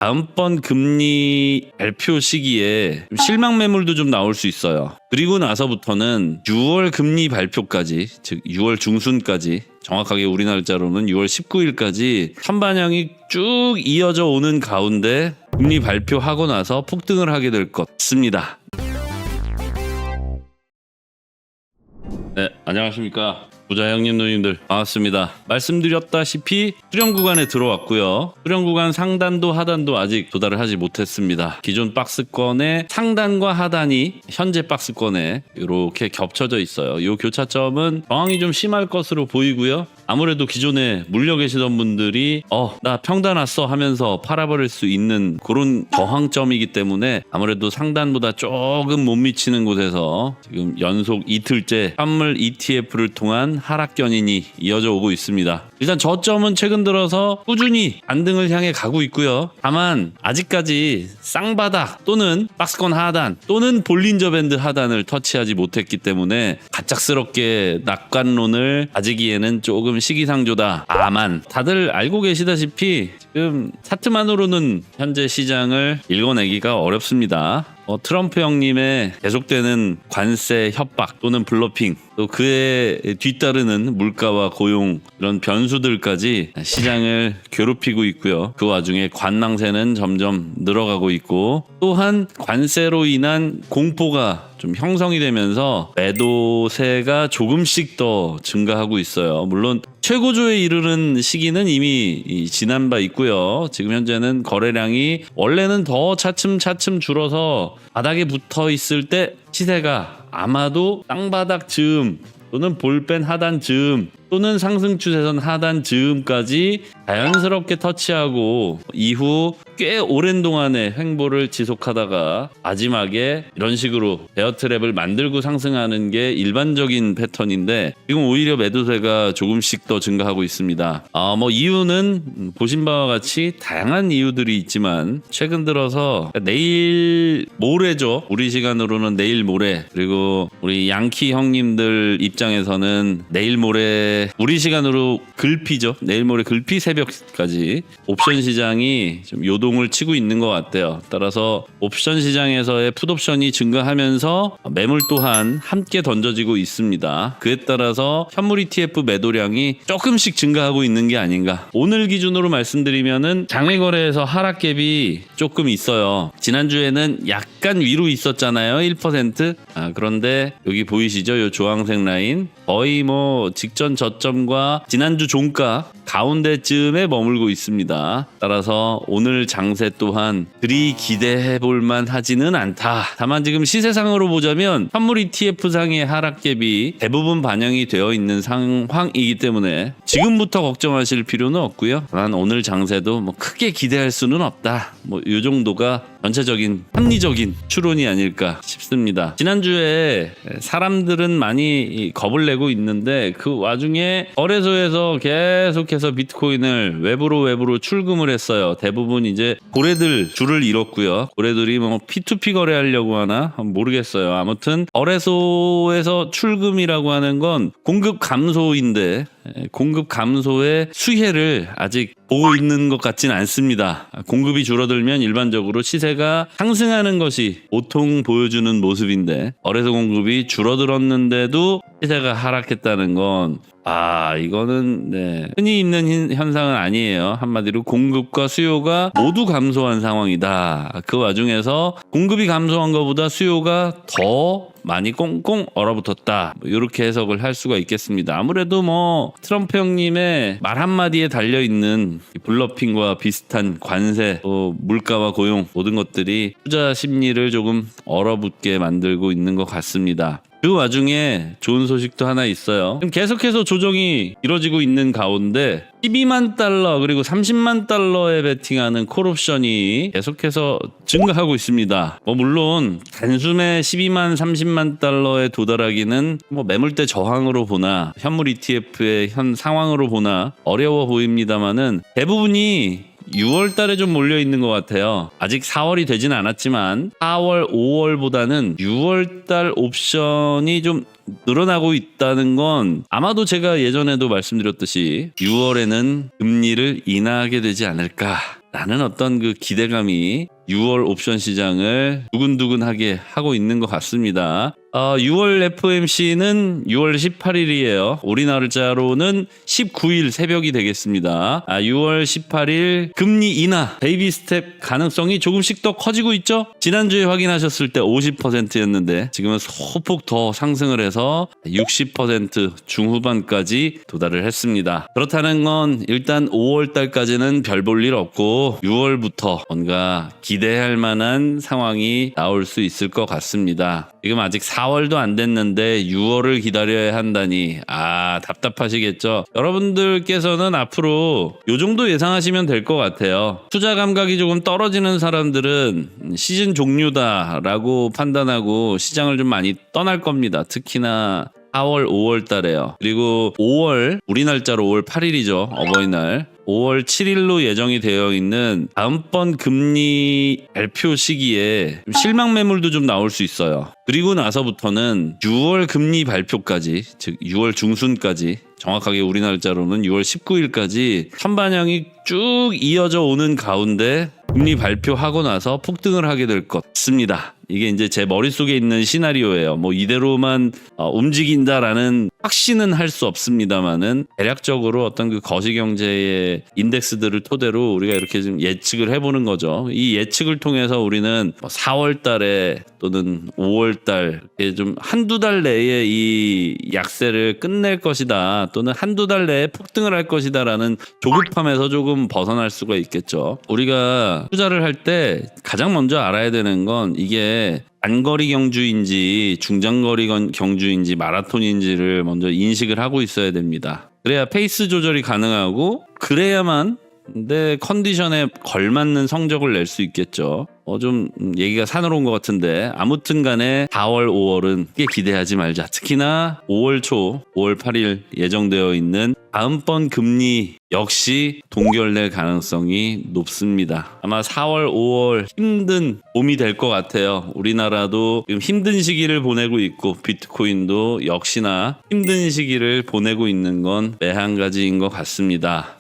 다음번 금리 발표 시기에 실망 매물도 좀 나올 수 있어요. 그리고 나서부터는 6월 금리 발표까지, 즉 6월 중순까지, 정확하게 우리 날짜로는 6월 19일까지 선반영이 쭉 이어져 오는 가운데 금리 발표하고 나서 폭등을 하게 될 것 같습니다. 네, 안녕하십니까. 부자 형님 누님들 반갑습니다. 말씀드렸다시피 수렴 구간에 들어왔고요. 수렴 구간 상단도 하단도 아직 도달을 하지 못했습니다. 기존 박스권의 상단과 하단이 현재 박스권에 이렇게 겹쳐져 있어요. 이 교차점은 저항이 좀 심할 것으로 보이고요. 아무래도 기존에 물려 계시던 분들이 나 평단 왔어 하면서 팔아버릴 수 있는 그런 저항점이기 때문에 아무래도 상단보다 조금 못 미치는 곳에서 지금 연속 이틀째 환물 ETF를 통한 하락 견인이 이어져 오고 있습니다. 일단 저점은 최근 들어서 꾸준히 반등을 향해 가고 있고요. 다만 아직까지 쌍바닥 또는 박스권 하단 또는 볼린저 밴드 하단을 터치하지 못했기 때문에 갑작스럽게 낙관론을 가지기에는 조금 시기상조다. 다만 다들 알고 계시다시피 지금 차트만으로는 현재 시장을 읽어내기가 어렵습니다. 트럼프 형님의 계속되는 관세 협박 또는 블러핑, 또 그에 뒤따르는 물가와 고용 이런 변수들까지 시장을 괴롭히고 있고요. 그 와중에 관망세는 점점 늘어가고 있고, 또한 관세로 인한 공포가 좀 형성이 되면서 매도세가 조금씩 더 증가하고 있어요. 물론 최고조에 이르는 시기는 이미 지난 바 있고요. 지금 현재는 거래량이 원래는 더 차츰차츰 줄어서 바닥에 붙어 있을 때 시세가 아마도 땅바닥 즈음 또는 볼펜 하단 즈음 또는 상승 추세선 하단 즈음까지 자연스럽게 터치하고 이후 꽤 오랜 동안의 횡보를 지속하다가 마지막에 이런 식으로 베어 트랩을 만들고 상승하는 게 일반적인 패턴인데, 지금 오히려 매도세가 조금씩 더 증가하고 있습니다. 이유는 보신 바와 같이 다양한 이유들이 있지만 최근 들어서 내일 모레죠. 우리 시간으로는 내일 모레, 그리고 우리 양키 형님들 입장에서는 내일 모레 우리 시간으로 글피죠. 내일 모레 글피 새벽까지 옵션 시장이 좀 요동을 치고 있는 것 같아요. 따라서 옵션 시장에서의 풋옵션이 증가하면서 매물 또한 함께 던져지고 있습니다. 그에 따라서 현물 ETF 매도량이 조금씩 증가하고 있는 게 아닌가. 오늘 기준으로 말씀드리면은 장외 거래에서 하락갭이 조금 있어요. 지난주에는 약간 위로 있었잖아요. 1%. 그런데 여기 보이시죠? 이 주황색 라인. 거의 직전 저점과 지난주 종가 가운데쯤에 머물고 있습니다. 따라서 오늘 장세 또한 그리 기대해 볼만 하지는 않다. 다만 지금 시세상으로 보자면 현물 ETF상의 하락갭이 대부분 반영이 되어 있는 상황이기 때문에 지금부터 걱정하실 필요는 없고요. 다만 오늘 장세도 크게 기대할 수는 없다. 이 정도가 전체적인 합리적인 추론이 아닐까 싶습니다. 지난주에 사람들은 많이 겁을 내고 있는데 그 와중에 거래소에서 계속해서 비트코인을 외부로 출금을 했어요. 대부분 이제 고래들 줄을 잃었고요. 고래들이 P2P 거래하려고 하나 모르겠어요. 아무튼 거래소에서 출금이라고 하는 건 공급 감소인데 공급 감소의 수혜를 아직 보고 있는 것 같진 않습니다. 공급이 줄어들면 일반적으로 시세가 상승하는 것이 보통 보여주는 모습인데, 거래소 공급이 줄어들었는데도 시세가 하락했다는 건 이거는 흔히 있는 현상은 아니에요. 한마디로 공급과 수요가 모두 감소한 상황이다. 그 와중에서 공급이 감소한 것보다 수요가 더 많이 꽁꽁 얼어붙었다. 이렇게 해석을 할 수가 있겠습니다. 아무래도 트럼프 형님의 말 한마디에 달려있는 블러핑과 비슷한 관세, 물가와 고용 모든 것들이 투자 심리를 조금 얼어붙게 만들고 있는 것 같습니다. 그 와중에 좋은 소식도 하나 있어요. 계속해서 조정이 이뤄지고 있는 가운데 12만 달러 그리고 30만 달러에 베팅하는 콜옵션이 계속해서 증가하고 있습니다. 물론 단숨에 12만 30만 달러에 도달하기는 매물대 저항으로 보나 현물 ETF의 현 상황으로 보나 어려워 보입니다만은 대부분이 6월 달에 좀 몰려 있는 것 같아요. 아직 4월이 되진 않았지만 4월, 5월보다는 6월 달 옵션이 좀 늘어나고 있다는 건 아마도 제가 예전에도 말씀드렸듯이 6월에는 금리를 인하하게 되지 않을까. 라는 어떤 그 기대감이 6월 옵션 시장을 두근두근하게 하고 있는 것 같습니다. 6월 FOMC는 6월 18일이에요. 우리날짜로는 19일 새벽이 되겠습니다. 6월 18일 금리 인하 베이비 스텝 가능성이 조금씩 더 커지고 있죠. 지난주에 확인하셨을 때 50%였는데 지금은 소폭 더 상승을 해서 60% 중후반까지 도달을 했습니다. 그렇다는 건 일단 5월 달까지는 별 볼 일 없고 6월부터 뭔가 기대할 만한 상황이 나올 수 있을 것 같습니다. 지금 아직 4월도 안 됐는데 6월을 기다려야 한다니 답답하시겠죠. 여러분들께서는 앞으로 요 정도 예상하시면 될 것 같아요. 투자 감각이 조금 떨어지는 사람들은 시즌 종료다라고 판단하고 시장을 좀 많이 떠날 겁니다. 특히나 4월, 5월 달에요. 그리고 5월, 우리 날짜로 5월 8일이죠. 어버이날. 5월 7일로 예정이 되어 있는 다음번 금리 발표 시기에 실망 매물도 좀 나올 수 있어요. 그리고 나서부터는 6월 금리 발표까지, 즉 6월 중순까지, 정확하게 우리 날짜로는 6월 19일까지 선반영이 쭉 이어져 오는 가운데 금리 발표하고 나서 폭등을 하게 될 것 같습니다. 이게 이제 제 머릿속에 있는 시나리오예요. 뭐 이대로만 움직인다라는 확신은 할 수 없습니다만은 대략적으로 어떤 그 거시경제의 인덱스들을 토대로 우리가 이렇게 좀 예측을 해보는 거죠. 이 예측을 통해서 우리는 4월 달에 또는 5월 달에 좀 한두 달 내에 이 약세를 끝낼 것이다, 또는 한두 달 내에 폭등을 할 것이다라는 조급함에서 조금 벗어날 수가 있겠죠. 우리가 투자를 할 때 가장 먼저 알아야 되는 건 이게 단거리 경주인지 중장거리 경주인지 마라톤인지를 먼저 인식을 하고 있어야 됩니다. 그래야 페이스 조절이 가능하고 그래야만 내 컨디션에 걸맞는 성적을 낼 수 있겠죠. 좀 얘기가 사나로운 것 같은데 아무튼 간에 4월, 5월은 크게 기대하지 말자. 특히나 5월 초, 5월 8일 예정되어 있는 다음번 금리 역시 동결될 가능성이 높습니다. 아마 4월, 5월 힘든 봄이 될 것 같아요. 우리나라도 지금 힘든 시기를 보내고 있고 비트코인도 역시나 힘든 시기를 보내고 있는 건 매한가지인 것 같습니다.